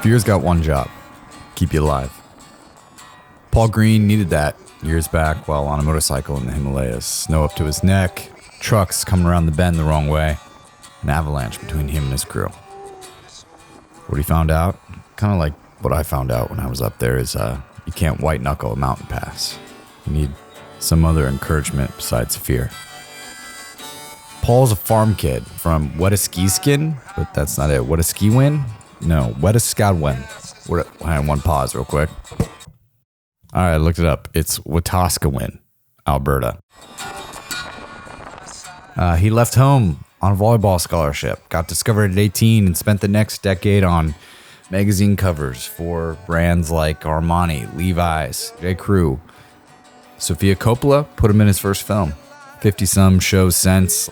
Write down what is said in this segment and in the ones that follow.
Fear's got one job: keep you alive. Paul Greene needed that years back while on a motorcycle in the Himalayas. Snow up to his neck, trucks coming around the bend the wrong way, an avalanche between him and his crew. What he found out, kind of like what I found out when I was up there, is you can't white knuckle a mountain pass. You need some other encouragement besides fear. Paul's a farm kid from Wetaskiwin, but that's not it. Wetaskiwin? No, Wetaskiwin. Hang on, one pause real quick. All right, I looked it up. It's Wetaskiwin, Alberta. He left home on a volleyball scholarship, got discovered at 18, and spent the next decade on magazine covers for brands like Armani, Levi's, J. Crew. Sofia Coppola put him in his first film. 50-some shows since.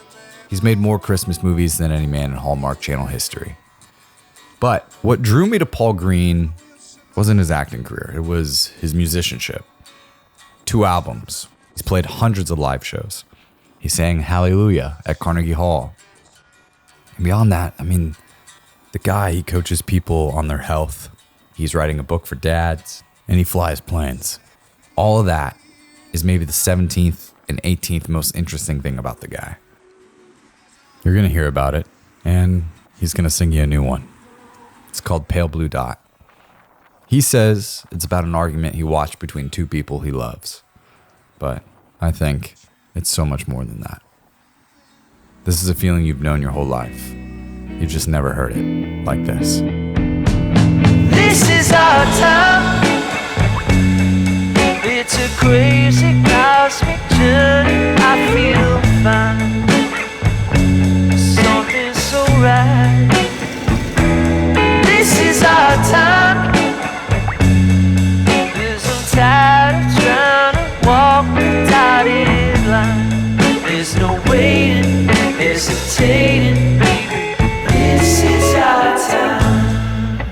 He's made more Christmas movies than any man in Hallmark Channel history. But what drew me to Paul Greene wasn't his acting career. It was his musicianship. 2 albums. He's played hundreds of live shows. He sang Hallelujah at Carnegie Hall. And beyond that, I mean, the guy, he coaches people on their health. He's writing a book for dads, and he flies planes. All of that is maybe the 17th and 18th most interesting thing about the guy. You're going to hear about it, and he's going to sing you a new one. It's called Pale Blue Dot. He says it's about an argument he watched between 2 people he loves. But I think it's so much more than that. This is a feeling you've known your whole life. You've just never heard it like this. This is our time. It's a crazy cosmic journey. I feel fine. Something's so right. This is our time. There's no tired of trying to walk the dotted line. There's no waiting, hesitating, baby. This is our time.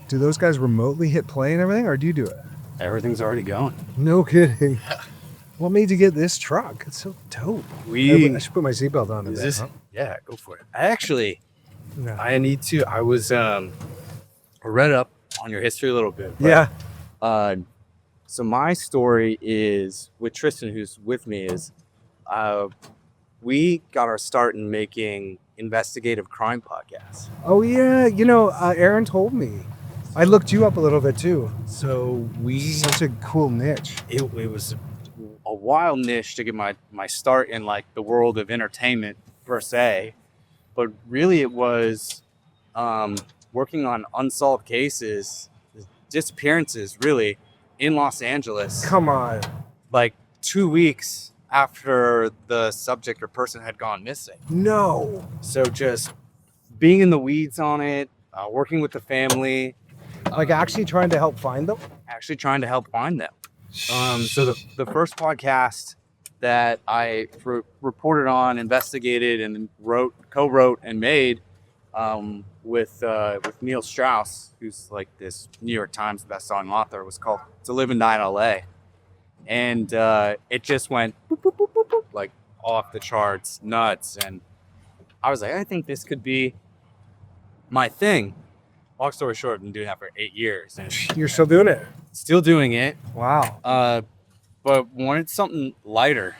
Do those guys remotely hit play and everything, or do you do it? Everything's already going. No kidding. What made you get this truck? It's so dope. I should put my seatbelt on. Is this? Huh? Yeah, go for it. I need to. I was I read up on your history a little bit. Yeah. So my story is with Tristen, who's with me. Is we got our start in making investigative crime podcasts. Oh yeah. Aaron told me. I looked you up a little bit too. So such a cool niche. It was a wild niche to get my start in like the world of entertainment per se, but really it was working on unsolved cases, disappearances really in Los Angeles. Come on. Like 2 weeks after the subject or person had gone missing. No. So just being in the weeds on it, working with the family. Like actually trying to help find them? Actually trying to help find them. So the first podcast that I reported on, investigated, and co-wrote and made with Neil Strauss, who's like this New York Times bestselling author, was called "To Live and Die in L.A." And it just went boop, boop, boop, boop, boop, like off the charts, nuts. And I was like, I think this could be my thing. Long story short, I've been doing that for 8 years. And you're still doing it? Still doing it. Wow. But wanted something lighter.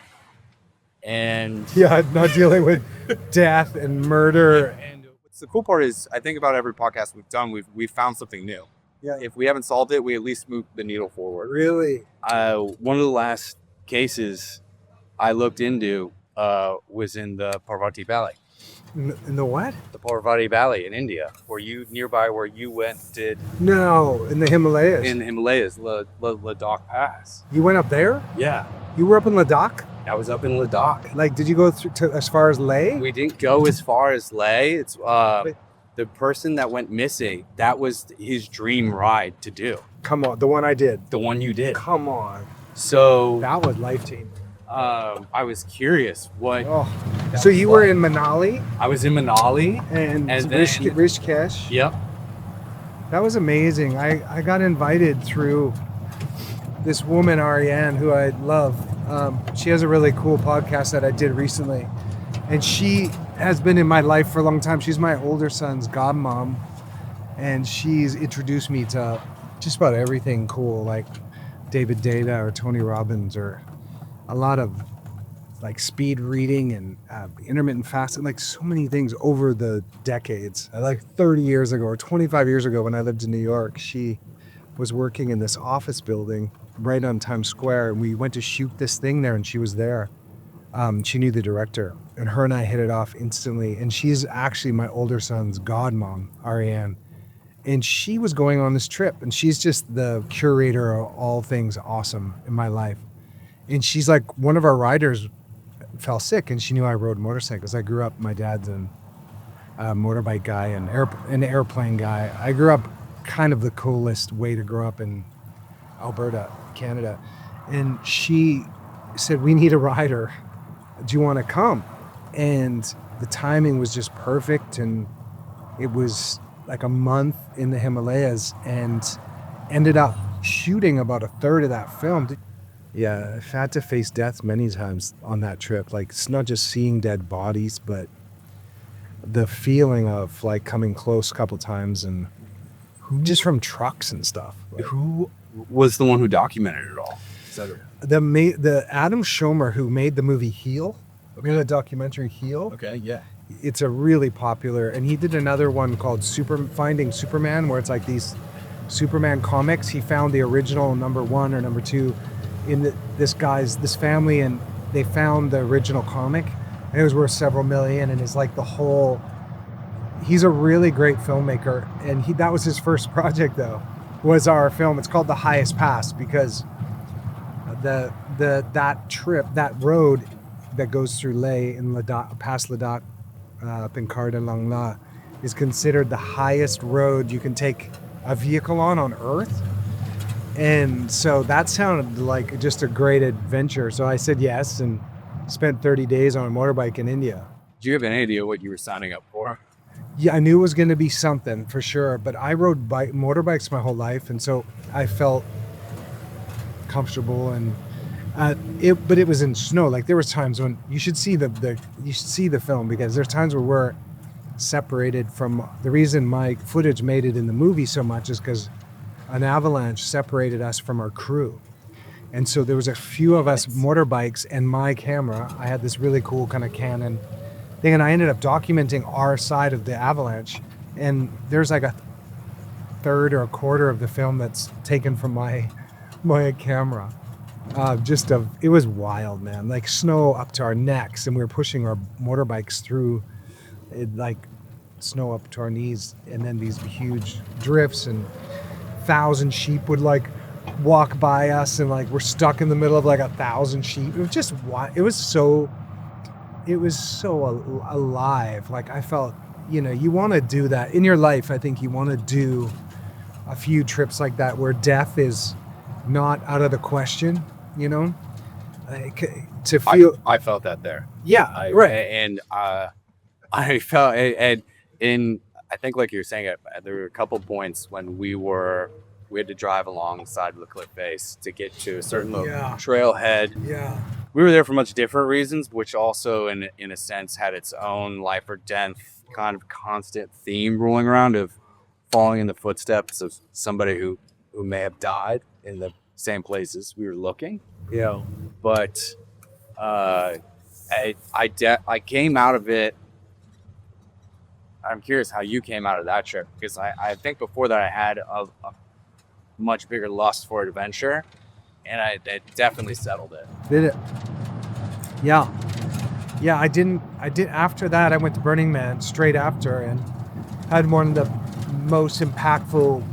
And yeah, not dealing with death and murder. And what's the cool part is, I think about every podcast we've done, we've found something new. Yeah. If we haven't solved it, we at least moved the needle forward. Really? One of the last cases I looked into was in the Parvati Valley. In the what? The Parvati Valley in India. Where you went, did... No, in the Himalayas. In the Himalayas, Ladakh Pass. You went up there? Yeah. You were up in Ladakh? I was up in Ladakh. Like, did you go to as far as Leh? We didn't go as far as Leh. It's the person that went missing, that was his dream ride to do. Come on, the one I did. The one you did. Come on. So... That was life-changing. I was curious what... Oh. So you were in Manali? I was in Manali. And then Rishikesh? Yep. That was amazing. I got invited through this woman, Ariane, who I love. She has a really cool podcast that I did recently. And she has been in my life for a long time. She's my older son's godmom, and she's introduced me to just about everything cool, like David Data or Tony Robbins, or a lot of like speed reading and intermittent fasting, like so many things over the decades. Like 30 years ago or 25 years ago when I lived in New York, she was working in this office building right on Times Square, and we went to shoot this thing there, and she was there. She knew the director, and her and I hit it off instantly. And she's actually my older son's godmom, Ariane. And she was going on this trip, and she's just the curator of all things awesome in my life. And she's like, one of our riders fell sick, and she knew I rode motorcycles. I grew up, my dad's a motorbike guy and an airplane guy. I grew up kind of the coolest way to grow up in Alberta, Canada. And she said, we need a rider. Do you want to come? And the timing was just perfect. And it was like a month in the Himalayas, and ended up shooting about a third of that film. Yeah, I've had to face death many times on that trip. Like, it's not just seeing dead bodies, but the feeling of like coming close a couple times, and just from trucks and stuff. Like, Who was the one who documented it all? the Adam Schomer who made the movie Heel, the documentary Heel. Okay, yeah. It's a really popular, and he did another one called Finding Superman, where it's like these Superman comics. He found the original number 1 or number 2 in this family, and they found the original comic, and it was worth several million, and it's like he's a really great filmmaker, and that was his first project though, was our film. It's called The Highest Pass, because that road that goes through Leh in Ladakh, past Ladakh, up in Kardan La, is considered the highest road you can take a vehicle on Earth. And so that sounded like just a great adventure. So I said yes, and spent 30 days on a motorbike in India. Do you have any idea what you were signing up for? Yeah, I knew it was going to be something for sure, but I rode motorbikes my whole life, and so I felt comfortable. And but it was in snow. Like, there was times when you should see the film, because there's times where we're separated from. The reason my footage made it in the movie so much is because an avalanche separated us from our crew. And so there was a few of us motorbikes, and my camera, I had this really cool kind of Canon thing, and I ended up documenting our side of the avalanche. And there's like a third or a quarter of the film that's taken from my camera. It was wild, man. Like, snow up to our necks, and we were pushing our motorbikes through it, like snow up to our knees, and then these huge drifts, and 1,000 sheep would like walk by us, and like we're stuck in the middle of like 1,000 sheep. It was just it was so alive. Like, I felt, you want to do that in your life. I think you want to do a few trips like that where death is not out of the question, to feel. I felt that there. Yeah, right. And I felt, and I think, like you were saying, there were a couple points when we had to drive alongside of the cliff face to get to a certain trailhead. Yeah. We were there for much different reasons, which also, in a sense, had its own life or death kind of constant theme rolling around of following in the footsteps of somebody who may have died in the same places we were looking. Yeah. But I came out of it. I'm curious how you came out of that trip, because I think before that I had a much bigger lust for adventure, and it definitely settled it. Did it? Yeah. I did. After that, I went to Burning Man straight after, and had one of the most impactful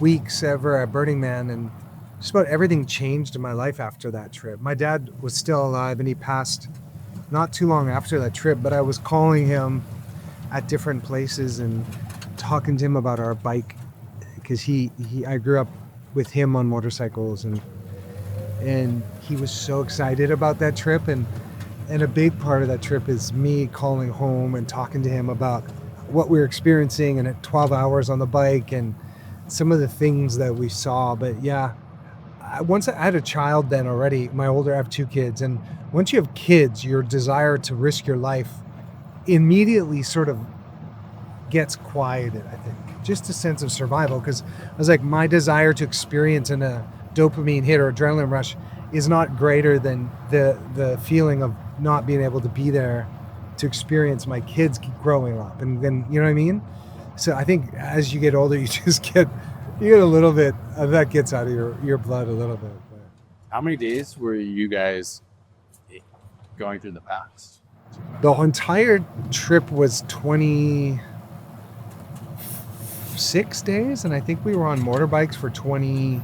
weeks ever at Burning Man, and just about everything changed in my life after that trip. My dad was still alive, and he passed not too long after that trip, but I was calling him at different places and talking to him about our bike, because I grew up with him on motorcycles, and he was so excited about that trip, and a big part of that trip is me calling home and talking to him about what we were experiencing, and at 12 hours on the bike and some of the things that we saw. But yeah, once I had a child then already, I have 2 kids, and once you have kids, your desire to risk your life immediately sort of gets quieted, I think. Just a sense of survival, because I was like, my desire to experience in a dopamine hit or adrenaline rush is not greater than the feeling of not being able to be there to experience my kids growing up. And then, you know what I mean? So I think as you get older, you get a little bit that gets out of your blood a little bit. But. How many days were you guys going through the past? The entire trip was 26 days, and I think we were on motorbikes for 22.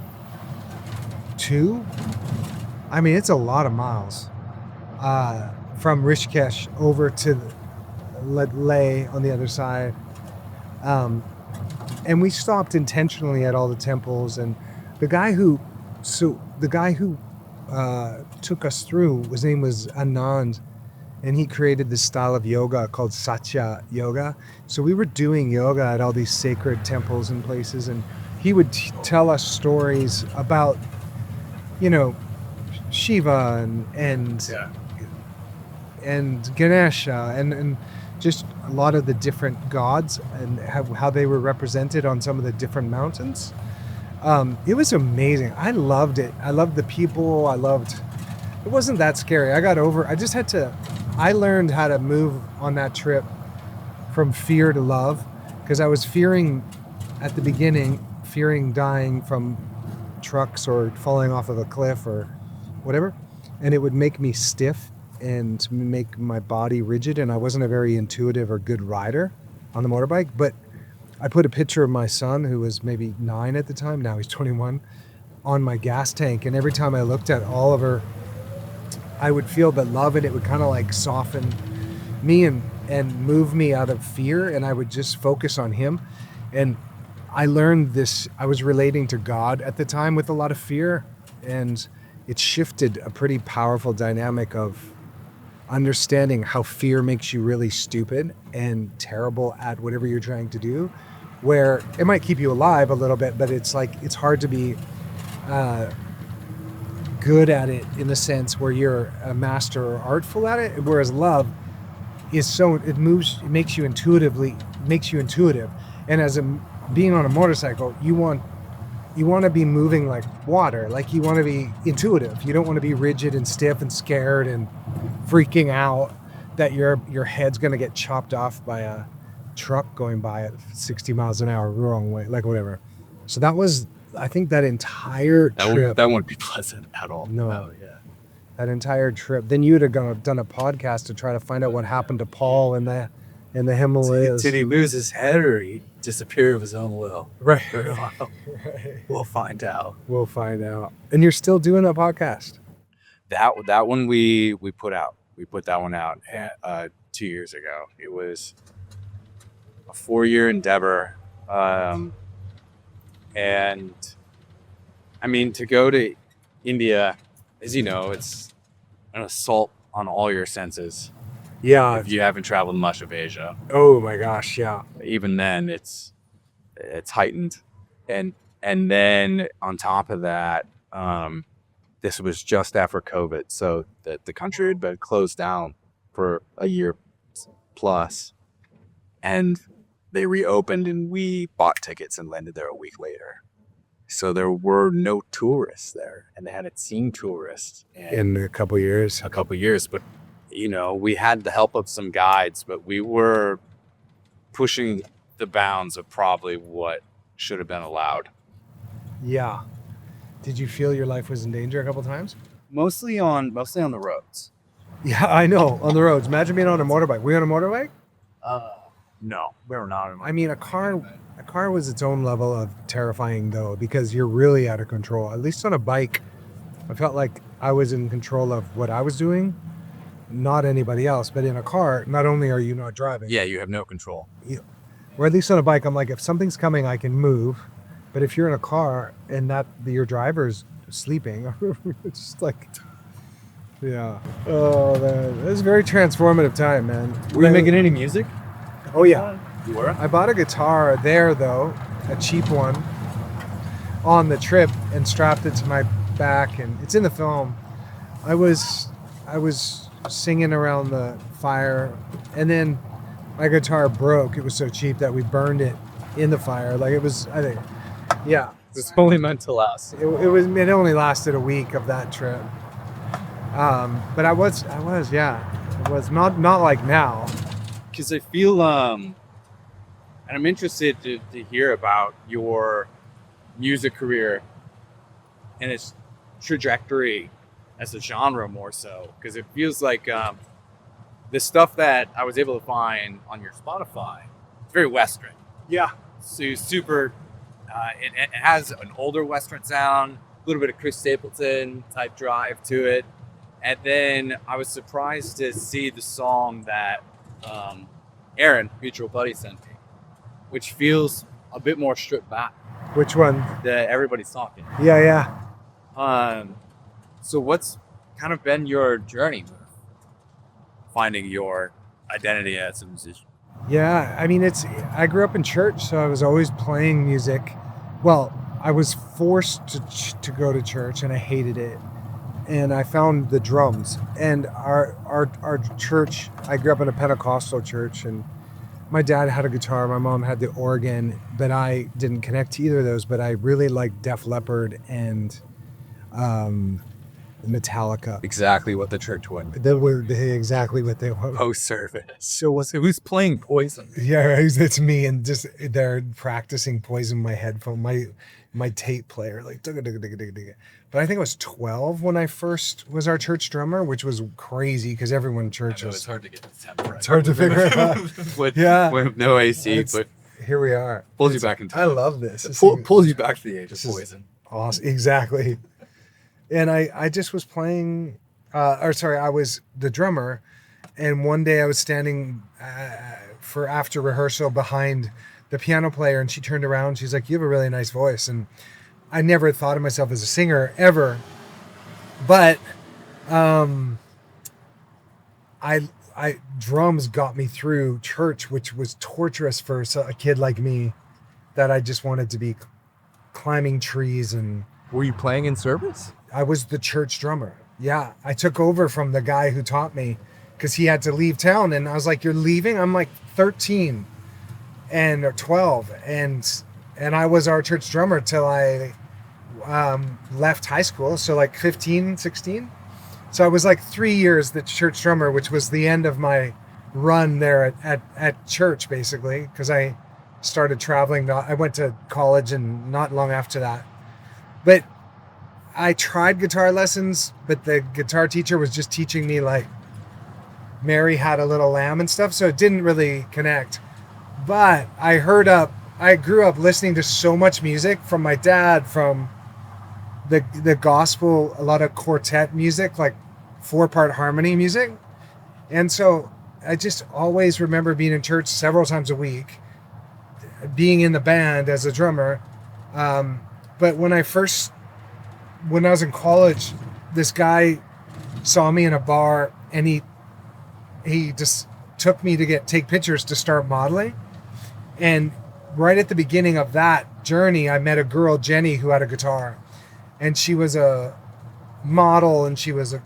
I mean, it's a lot of miles from Rishikesh over to Leh on the other side. And we stopped intentionally at all the temples, and the guy who took us through, his name was Anand, and he created this style of yoga called Satya Yoga. So we were doing yoga at all these sacred temples and places, and he would tell us stories about, you know, Shiva and Ganesha and just a lot of the different gods and how they were represented on some of the different mountains. It was amazing. I loved it. I loved the people. It wasn't that scary. I learned how to move on that trip from fear to love, because I was fearing at the beginning, dying from trucks or falling off of a cliff or whatever. And it would make me stiff and make my body rigid, and I wasn't a very intuitive or good rider on the motorbike. But I put a picture of my son, who was maybe 9 at the time, now he's 21, on my gas tank, and every time I looked at Oliver, I would feel the love, and it would kind of like soften me and move me out of fear, and I would just focus on him. And I learned this, I was relating to God at the time with a lot of fear, and it shifted a pretty powerful dynamic of understanding how fear makes you really stupid and terrible at whatever you're trying to do, where it might keep you alive a little bit, but it's like, it's hard to be good at it in the sense where you're a master or artful at it, whereas love is it makes you intuitive. And as being on a motorcycle, you want to be moving like water, like you want to be intuitive. You don't want to be rigid and stiff and scared and freaking out that your head's going to get chopped off by a truck going by at 60 miles an hour wrong way, like whatever. So that was, I think, that entire trip. That wouldn't be pleasant at all. No. Oh, yeah. That entire trip. Then you'd have done a podcast to try to find out what happened to Paul in the Himalayas. Did he lose his head or he disappear of his own will? Right. Right. We'll find out. And you're still doing a podcast? That one we put out. We put that one out 2 years ago. It was a 4-year endeavor. And I mean, to go to India, as you know, it's an assault on all your senses. Yeah. If you haven't traveled much of Asia. Oh my gosh, yeah. Even then, it's heightened. And then on top of that, this was just after COVID. So the country had been closed down for a year plus. And they reopened, and we bought tickets and landed there a week later. So there were no tourists there, and they hadn't seen tourists in a couple years. But, you know, we had the help of some guides, but we were pushing the bounds of probably what should have been allowed. Yeah. Did you feel your life was in danger a couple times? Mostly on the roads. Yeah, I know, on the roads. Imagine being on a motorbike. Were you on a motorbike? No, we were not. I mean, a car was its own level of terrifying, though, because you're really out of control. At least on a bike, I felt like I was in control of what I was doing, not anybody else. But in a car, not only are you not driving. Yeah, you have no control. Or at least on a bike, I'm like, if something's coming, I can move. But if you're in a car and your driver's sleeping, it's just like, yeah. Oh, man. It was a very transformative time, man. Were you making any music? Oh, yeah. You were? I bought a guitar there, though, a cheap one, on the trip and strapped it to my back, and it's in the film. I was singing around the fire. And then my guitar broke. It was so cheap that we burned it in the fire. Like it was, I think, yeah. It's only meant to last. It only lasted a week of that trip. But I was, yeah. It was not like now. Because I feel, and I'm interested to hear about your music career and its trajectory as a genre more so. Because it feels like the stuff that I was able to find on your Spotify, it's very Western. Yeah. So super, it has an older Western sound, a little bit of Chris Stapleton type drive to it. And then I was surprised to see the song that Aaron, mutual buddy, sent me, which feels a bit more stripped back. Which one? That Everybody's Talking. Yeah. So what's kind of been your journey with finding your identity as a musician? Yeah, I mean, I grew up in church, so I was always playing music. Well, I was forced to go to church, and I hated it. And I found the drums. And our church, I grew up in a Pentecostal church, and my dad had a guitar, my mom had the organ, but I didn't connect to either of those. But I really liked Def Leppard and Metallica. Exactly what the church would. They were exactly what they were. Post-service. So who's playing Poison? Yeah, it's me, and just they're practicing Poison, my headphone, my tape player, like digga, digga, digga, digga, digga. But I think I was 12 when I first was our church drummer, which was crazy because everyone in church was. It's hard to get the tempo right. It's hard to figure it out. with Yeah. no AC, but Here we are. Pulls you back in time. I love this. This Pulls you back to the age of This is- Poison. Awesome. Exactly. And I just was playing, I was the drummer. And one day I was standing for after rehearsal behind the piano player, and she turned around. She's like, "You have a really nice voice." And I never thought of myself as a singer ever. But drums got me through church, which was torturous for a kid like me, that I just wanted to be climbing trees. And Were you playing in service? I was the church drummer. Yeah, I took over from the guy who taught me because he had to leave town. And I was like, "You're leaving?" I'm like 13 or 12. And I was our church drummer till I left high school. So like 15, 16. So I was like 3 years the church drummer, which was the end of my run there at church, basically, because I started traveling. I went to college and not long after that. But I tried guitar lessons, but the guitar teacher was just teaching me like Mary Had a Little Lamb and stuff, so it didn't really connect. But I grew up listening to so much music from my dad, from the gospel, a lot of quartet music, like 4-part harmony music. And so I just always remember being in church several times a week, being in the band as a drummer. But when I was in college, this guy saw me in a bar, and he just took me to take pictures to start modeling. And right at the beginning of that journey, I met a girl, Jenny, who had a guitar, and she was a model, and she was a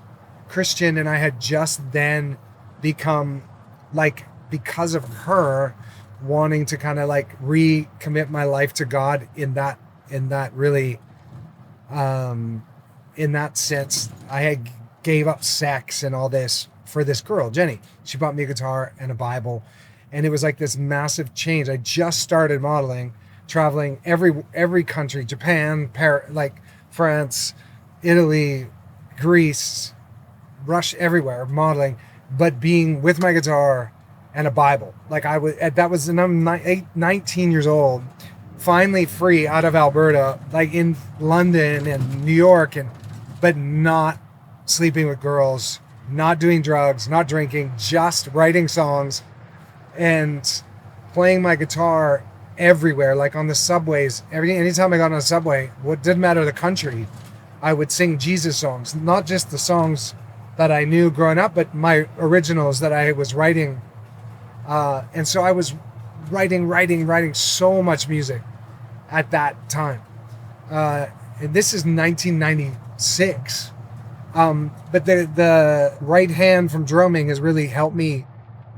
Christian. And I had just then become, like, because of her, wanting to kind of like recommit my life to God in that really, in that sense. I had gave up sex and all this for this girl, Jenny. She bought me a guitar and a Bible, and it was like this massive change. I just started modeling, traveling every country, Japan, like France, Italy, Greece, Russia, everywhere, modeling, but being with my guitar and a Bible. Like and I'm 19 years old, finally free out of Alberta, like in London and New York, but not sleeping with girls, not doing drugs, not drinking, just writing songs and playing my guitar everywhere, like on the subways. Anytime I got on a subway, what didn't matter the country, I would sing Jesus songs, not just the songs that I knew growing up, but my originals that I was writing. And so I was writing so much music at that time. And this is 1996. But the right hand from drumming has really helped me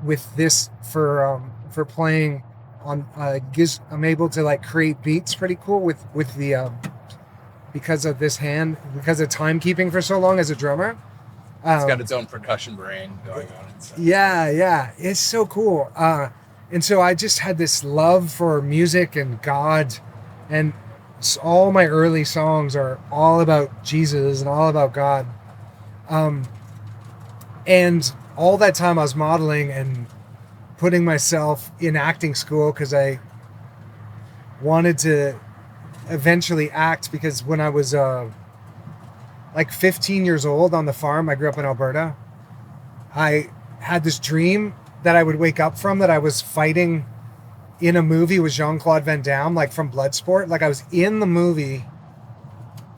with this for playing on I'm able to like create beats pretty cool with the because of this hand, because of timekeeping for so long as a drummer. It's got its own percussion brain going on inside. Yeah, it's so cool. And so I just had this love for music and God, and all my early songs are all about Jesus and all about God. And all that time I was modeling and putting myself in acting school because I wanted to eventually act, because when I was like 15 years old on the farm, I grew up in Alberta, I had this dream that I would wake up from, that I was fighting in a movie with Jean-Claude Van Damme, like from Bloodsport. Like I was in the movie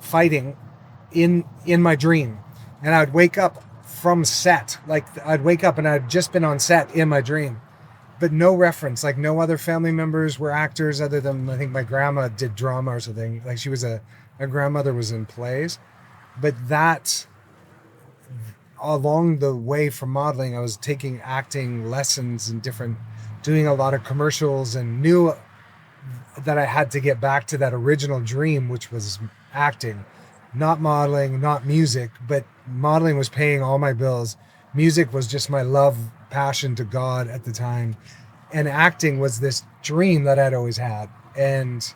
fighting in my dream, and I'd wake up from set. Like I'd wake up and I'd just been on set in my dream, but no reference, like no other family members were actors other than, I think my grandma did drama or something. Like she was my grandmother was in plays. But that, along the way from modeling, I was taking acting lessons and doing a lot of commercials, and knew that I had to get back to that original dream, which was acting, not modeling, not music, but modeling was paying all my bills. Music was just my love, passion to God at the time. And acting was this dream that I'd always had. And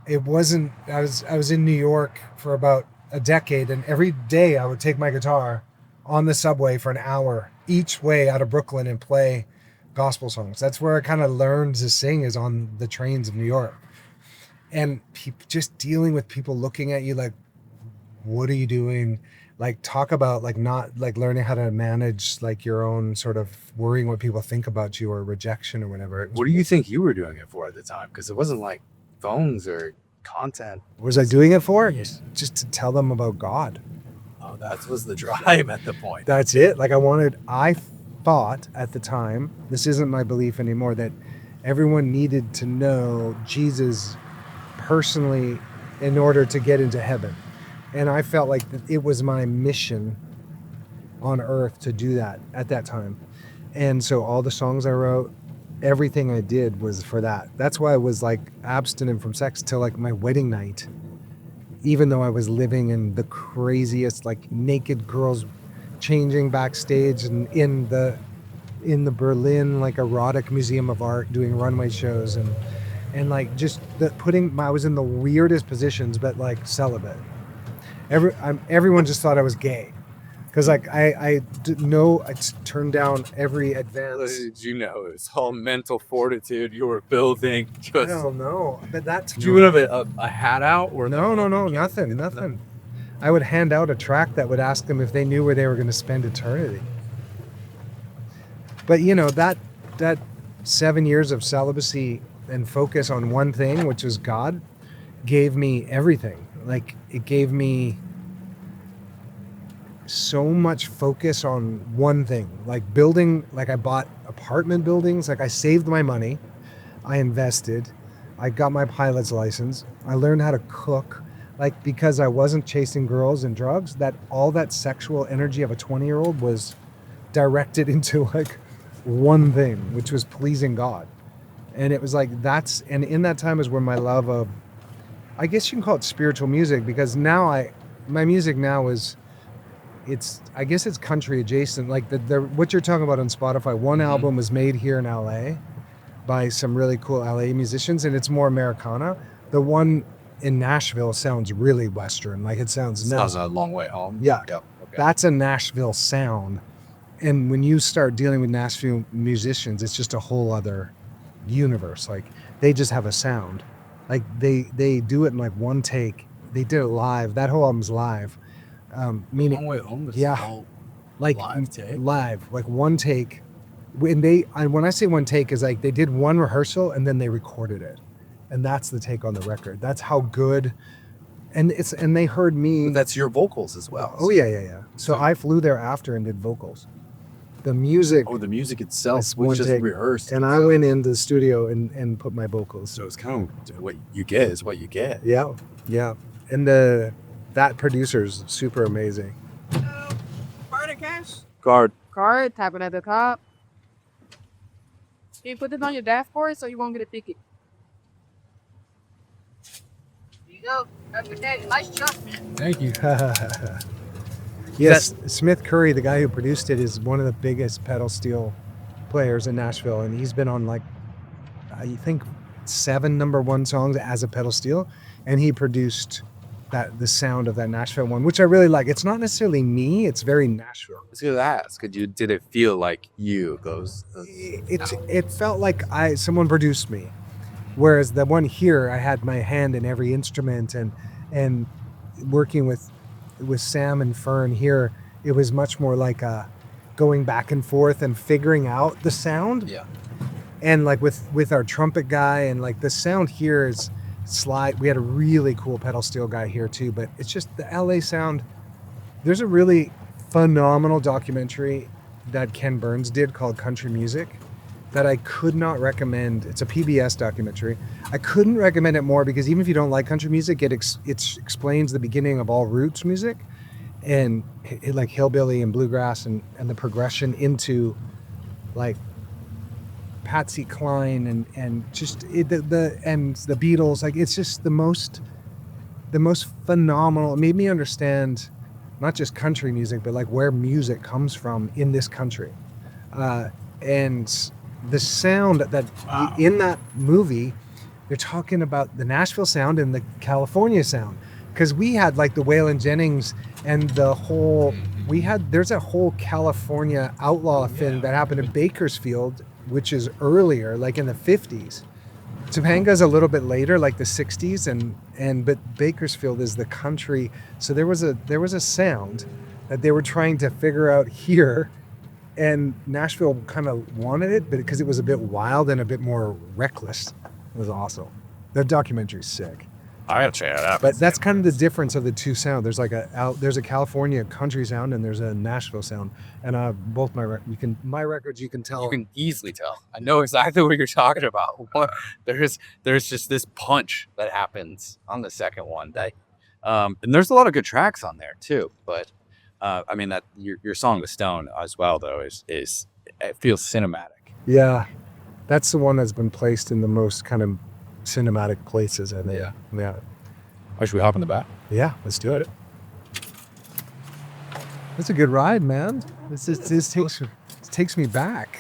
it wasn't, I was in New York for about a decade, and every day I would take my guitar on the subway for an hour each way out of Brooklyn and play gospel songs. That's where I kind of learned to sing, is on the trains of New York. And just dealing with people looking at you like, what are you doing? Like, talk about like not like learning how to manage like your own sort of worrying what people think about you, or rejection or whatever. What do you think you were doing it for at the time? Because it wasn't like phones or content. What was I doing it for? Just to tell them about God. Oh, that was the drive at the point. That's it. Like I thought at the time, this isn't my belief anymore, that everyone needed to know Jesus personally in order to get into heaven. And I felt like it was my mission on earth to do that at that time. And so all the songs I wrote, everything I did was for that. That's why I was like abstinent from sex till like my wedding night, even though I was living in the craziest, like naked girls changing backstage and in the Berlin like erotic museum of art doing runway shows, and like just I was in the weirdest positions, but like celibate. Everyone just thought I was gay. Because like I turned down every advance. Did you know it was all mental fortitude you were building? Just, I don't know, but that's. Did you have a hat out or no, nothing. I would hand out a tract that would ask them if they knew where they were going to spend eternity. But you know that 7 years of celibacy and focus on one thing, which was God, gave me everything. Like it gave me so much focus on one thing, like building, like I bought apartment buildings, like I saved my money, I invested, I got my pilot's license, I learned how to cook, like because I wasn't chasing girls and drugs, that all that sexual energy of a 20-year-old was directed into like one thing, which was pleasing God. And it was like and in that time is where my love of, I guess you can call it spiritual music, because now my music now is, I guess it's country adjacent. Like what you're talking about on Spotify, one album was made here in LA by some really cool LA musicians, and it's more Americana. The one in Nashville sounds really Western. Like it sounds a long way home. Yeah. Yep. Okay. That's a Nashville sound. And when you start dealing with Nashville musicians, it's just a whole other universe. Like they just have a sound. Like they do it in like one take. They did it live. That whole album's live. Meaning, Long way home. Like live take. Live, like one take. When I say one take, is like they did one rehearsal and then they recorded it, and that's the take on the record. That's how good. And they heard me. But that's your vocals as well. Oh yeah. So I flew there after and did vocals. The music. Oh, the music itself was just take, rehearsed. And I went into the studio and put my vocals. So it's kind of what you get is what you get. Yeah. And that producer's super amazing. Card or cash? Guard. Card, tap it at the top. Can you put this on your dashboard so you won't get a ticket? There you go. Have a good day. Nice job, man. Thank you. Yes, Smith Curry, the guy who produced it, is one of the biggest pedal steel players in Nashville, and he's been on like I think 7 #1 songs as a pedal steel, and he produced the sound of that Nashville one, which I really like. It's not necessarily me; it's very Nashville. I was gonna ask, did it feel like you? It felt like someone produced me, whereas the one here, I had my hand in every instrument, and working with Sam and Fern here, it was much more like going back and forth and figuring out the sound. Yeah. And like with our trumpet guy, and like the sound here is slide. We had a really cool pedal steel guy here too, but it's just the LA sound. There's a really phenomenal documentary that Ken Burns did called Country Music that I could not recommend. It's a PBS documentary. I couldn't recommend it more because even if you don't like country music, it explains the beginning of all roots music, and like hillbilly and bluegrass, and the progression into like Patsy Cline and just the Beatles. Like it's just the most phenomenal. It made me understand not just country music, but like where music comes from in this country, and the sound that in that movie, they're talking about the Nashville sound and the California sound, because we had like the Waylon Jennings and the whole. There's a whole California outlaw thing that happened in Bakersfield, which is earlier, like in the 50s. Topanga's a little bit later, like the 60s, but Bakersfield is the country. So there was a sound that they were trying to figure out here, and Nashville kind of wanted it, but because it was a bit wild and a bit more reckless. It was awesome. The documentary's sick. I gotta check it out. But that's kind of the difference of the two sounds. There's like there's a California country sound and there's a Nashville sound. And both my records you can tell. You can easily tell. I know exactly what you're talking about. There's just this punch that happens on the second one. And there's a lot of good tracks on there too. But I mean that your song "The Stone" as well though is it feels cinematic. Yeah, that's the one that's been placed in the most kind of cinematic places, I think. Yeah. Should we hop in the back? Yeah, let's do it. That's a good ride, man. This takes me back.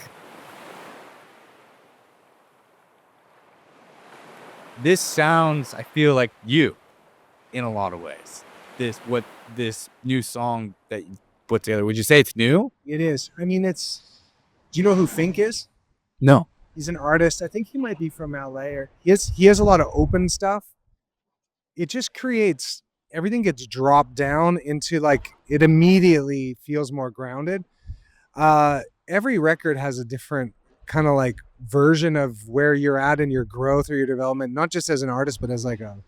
This sounds, I feel like you, in a lot of ways. This new song that you put together. Would you say it's new? It is. I mean, do you know who Fink is? No. He's an artist. I think he might be from LA, or he has a lot of open stuff. It just creates, everything gets dropped down into like, it immediately feels more grounded. Every record has a different kind of like version of where you're at in your growth or your development, not just as an artist, but as like a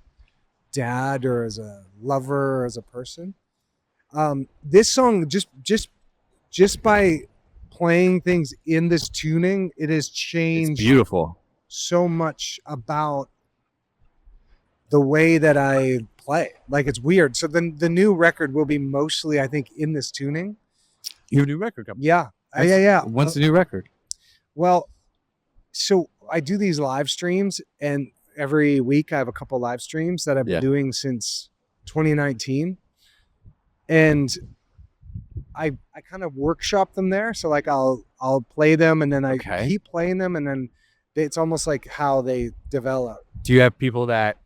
dad or as a lover or as a person. This song, just by playing things in this tuning, it has changed. It's beautiful. So much about the way that I play. Like it's weird. So then the new record will be mostly, I think, in this tuning. You have a new record coming. Yeah. Yeah. When's the new record? Well, so I do these live streams, and every week I have a couple live streams that I've been doing since 2019. And I kind of workshop them there. So like I'll play them, and then I keep playing them, and then it's almost like how they develop. Do you have people that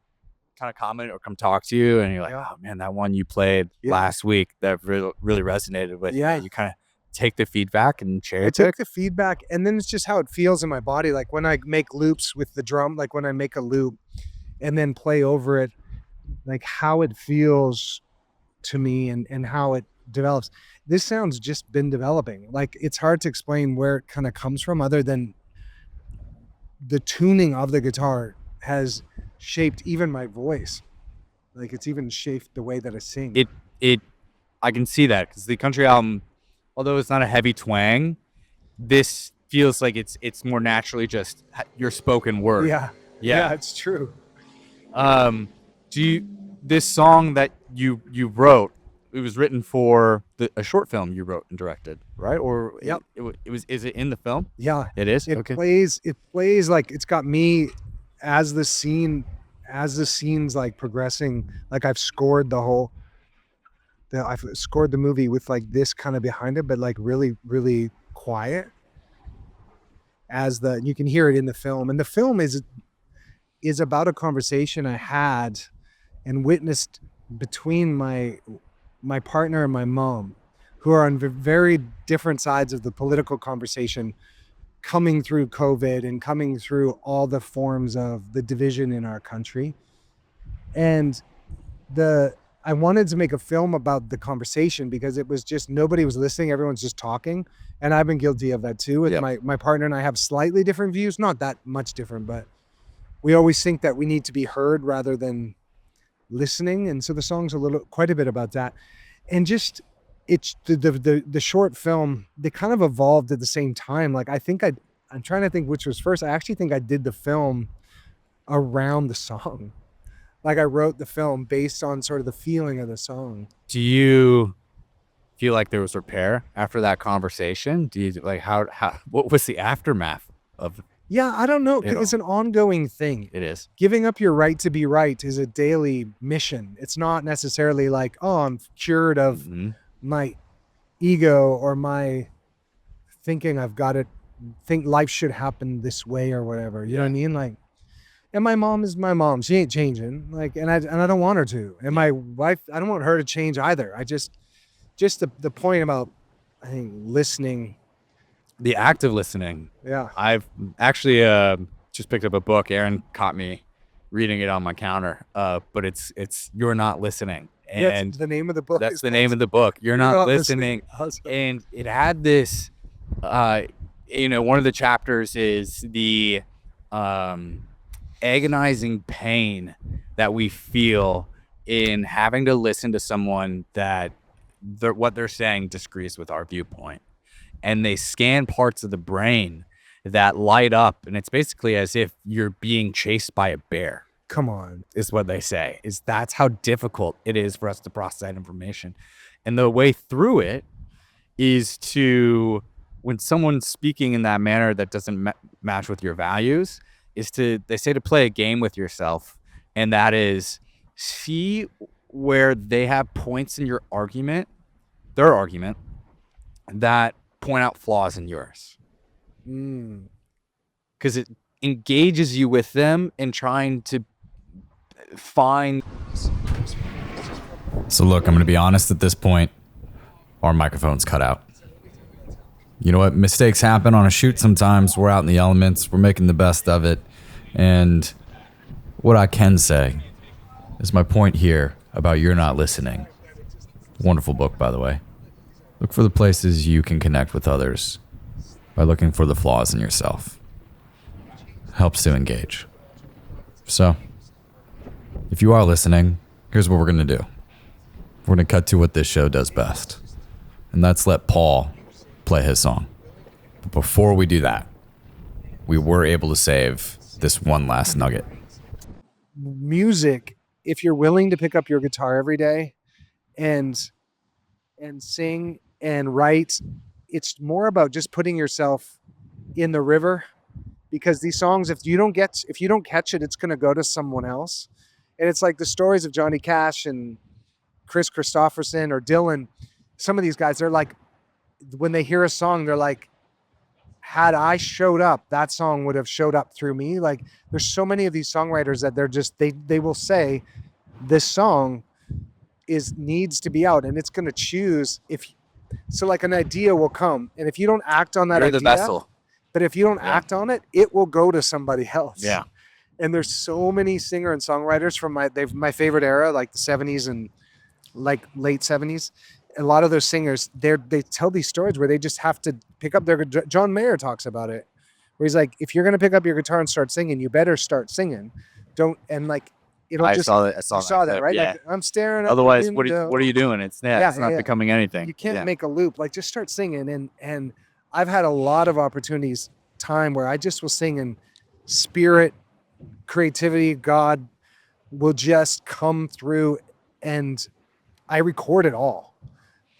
kind of comment or come talk to you and you're like, oh man, that one you played last week that really resonated with you? You kind of take the feedback and share it? I take the feedback, and then it's just how it feels in my body. Like when I make loops with the drum, like when I make a loop and then play over it, like how it feels to me and how it develops. This sound's just been developing. Like it's hard to explain where it kind of comes from, other than the tuning of the guitar has shaped even my voice. Like it's even shaped the way that I sing. I can see that, because the country album, although it's not a heavy twang, this feels like it's more naturally just your spoken word. Yeah, it's true. This song that you wrote, it was written for a short film you wrote and directed, right? Or Yep. it was. Is it in the film? Yeah. It is. It Okay. plays like it's got me as the scene's like progressing, like I've scored I've scored the movie with like this kind of behind it, but like really, really quiet you can hear it in the film. And the film is about a conversation I had and witnessed between my partner and my mom, who are on very different sides of the political conversation, coming through COVID and coming through all the forms of the division in our country. And I wanted to make a film about the conversation because it was just, nobody was listening. Everyone's just talking. And I've been guilty of that too. With my partner and I have slightly different views, not that much different, but we always think that we need to be heard rather than listening. And so the song's quite a bit about that. And just, it's the short film, they kind of evolved at the same time. Like I'm trying to think which was first. I actually think I did the film around the song. Like I wrote the film based on sort of the feeling of the song. Do you feel like there was repair after that conversation? Do you like how what was the aftermath of? Yeah, I don't know. It's an ongoing thing. It is. Giving up your right to be right is a daily mission. It's not necessarily like, oh, I'm cured of my ego or my thinking I've got to think life should happen this way or whatever. You know what I mean? Like, and my mom is my mom. She ain't changing. Like, and I don't want her to. And my wife, I don't want her to change either. I just the point about, I think, listening. The act of listening. Yeah. I've actually just picked up a book. Aaron caught me reading it on my counter. But it's You're Not Listening. And the name of the book. That's the name of the book. You're Not Listening. And it had this, one of the chapters is the agonizing pain that we feel in having to listen to someone that what they're saying disagrees with our viewpoint. And they scan parts of the brain that light up. And it's basically as if you're being chased by a bear. Come on. Is what they say. That's how difficult it is for us to process that information. And the way through it is to, when someone's speaking in that manner that doesn't match with your values, they say to play a game with yourself. And that is, see where they have points in their argument, that point out flaws in yours. Because it engages you with them in trying to find. So look, I'm going to be honest at this point. Our microphone's cut out. You know what? Mistakes happen on a shoot sometimes. We're out in the elements. We're making the best of it. And what I can say is my point here about You're Not Listening. Wonderful book, by the way. Look for the places you can connect with others by looking for the flaws in yourself. Helps to engage. So, if you are listening, here's what we're going to do. We're going to cut to what this show does best. And that's let Paul play his song. But before we do that, we were able to save this one last nugget. Music, if you're willing to pick up your guitar every day and sing and write, it's more about just putting yourself in the river, because these songs, if you don't catch it, it's going to go to someone else. And it's like the stories of Johnny Cash and Chris Christopherson or Dylan. Some of these guys, they're like, when they hear a song, they're like, had I showed up, that song would have showed up through me. Like, there's so many of these songwriters that they're just, they will say this song needs to be out, and it's going to choose so like an idea will come, and if you don't act on that You're idea, the vessel. But if you don't act on it, it will go to somebody else. Yeah. And there's so many singer and songwriters from my favorite era, like the 70s and like late 70s. A lot of those singers, they tell these stories where they just have to pick up their. John Mayer talks about it, where he's like, if you're going to pick up your guitar and start singing, you better start singing. I saw that, right? Yeah. Like, I'm staring at Otherwise, the what window. are you doing? It's not becoming anything. You can't make a loop. Like, just start singing. And I've had a lot of opportunities, time where I just will sing, and spirit, creativity, God will just come through and I record it all.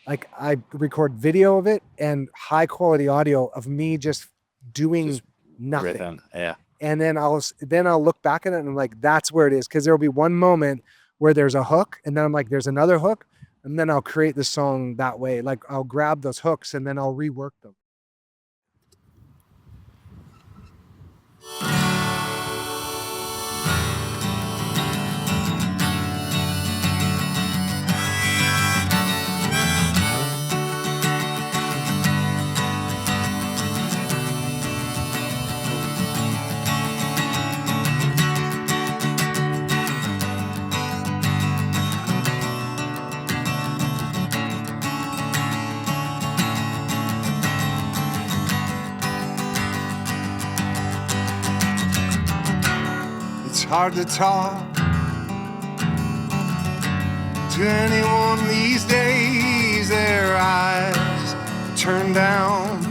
Like I record video of it and high quality audio of me just doing Just nothing. Rhythm. Yeah. And then I'll look back at it and I'm like, that's where it is. Cause there'll be one moment where there's a hook and then I'm like, there's another hook. And then I'll create the song that way. Like I'll grab those hooks and then I'll rework them. It's hard to talk to anyone these days. Their eyes turn down,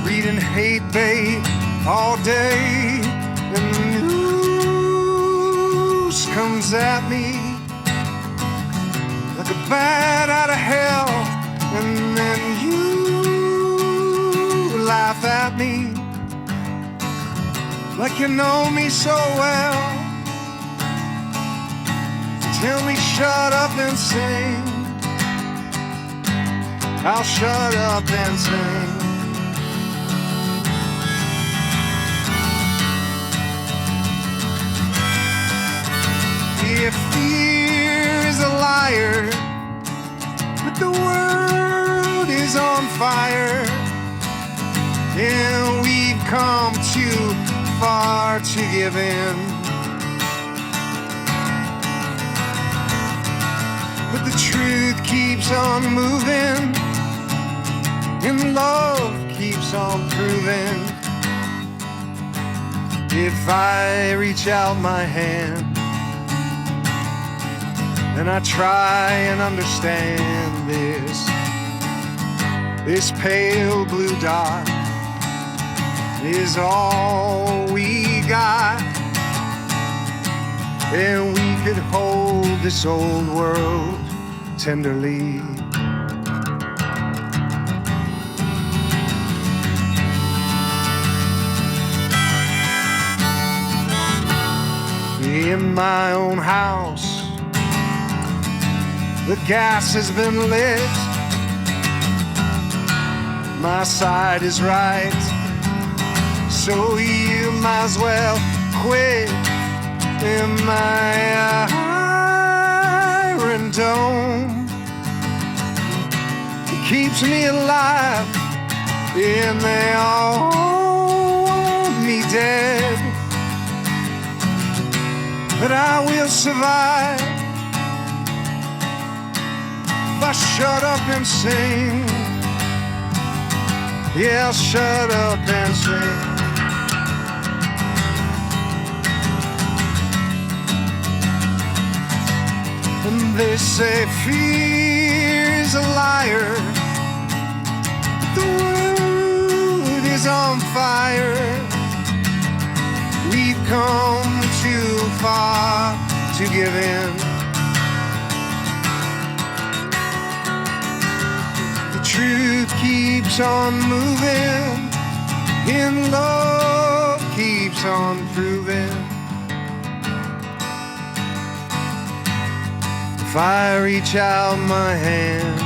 reading hate bait all day. And the news comes at me like a bat out of hell. And then you laugh at me like you know me so well. Tell me shut up and sing. I'll shut up and sing. If fear is a liar, but the world is on fire, and we've come too far to give in. But the truth keeps on moving, and love keeps on proving. If I reach out my hand and I try and understand this pale blue dot is all we got, and we could hold this old world tenderly. In my own house, the gas has been lit. My side is right, so you might as well quit. In my iron dome, it keeps me alive, and they all want me dead. But I will survive if I shut up and sing. Yeah, I'll shut up and sing. And they say fear is a liar, the world is on fire. We've come too far to give in. The truth keeps on moving, and love keeps on proving. If I reach out my hand,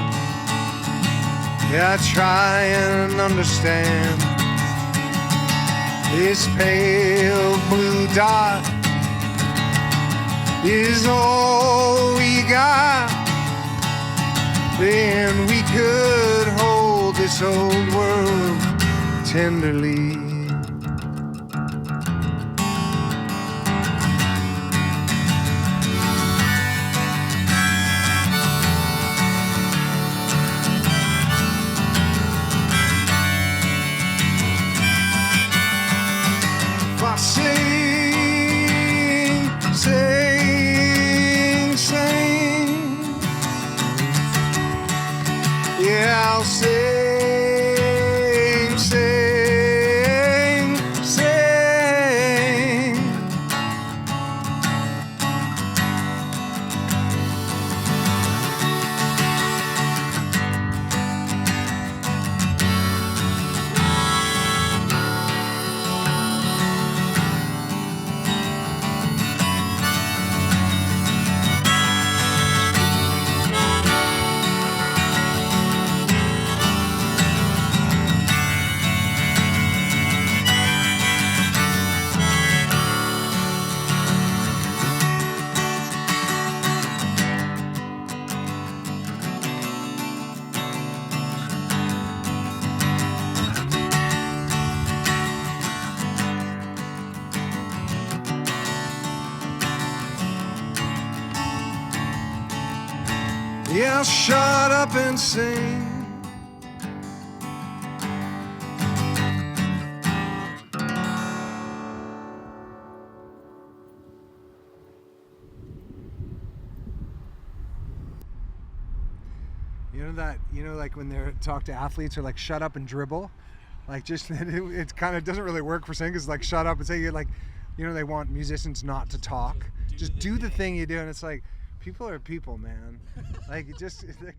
yeah, I try and understand. This pale blue dot is all we got, and we could hold this old world tenderly. Sing, sing, sing. Yeah, I'll sing, sing, Yeah, shut up and sing. Like when they're talk to athletes, are like shut up and dribble, like just it kind of doesn't really work for singers. Like shut up and say, like, they want musicians not to talk. Just do the thing you do, and it's like people are people, man. Like just like.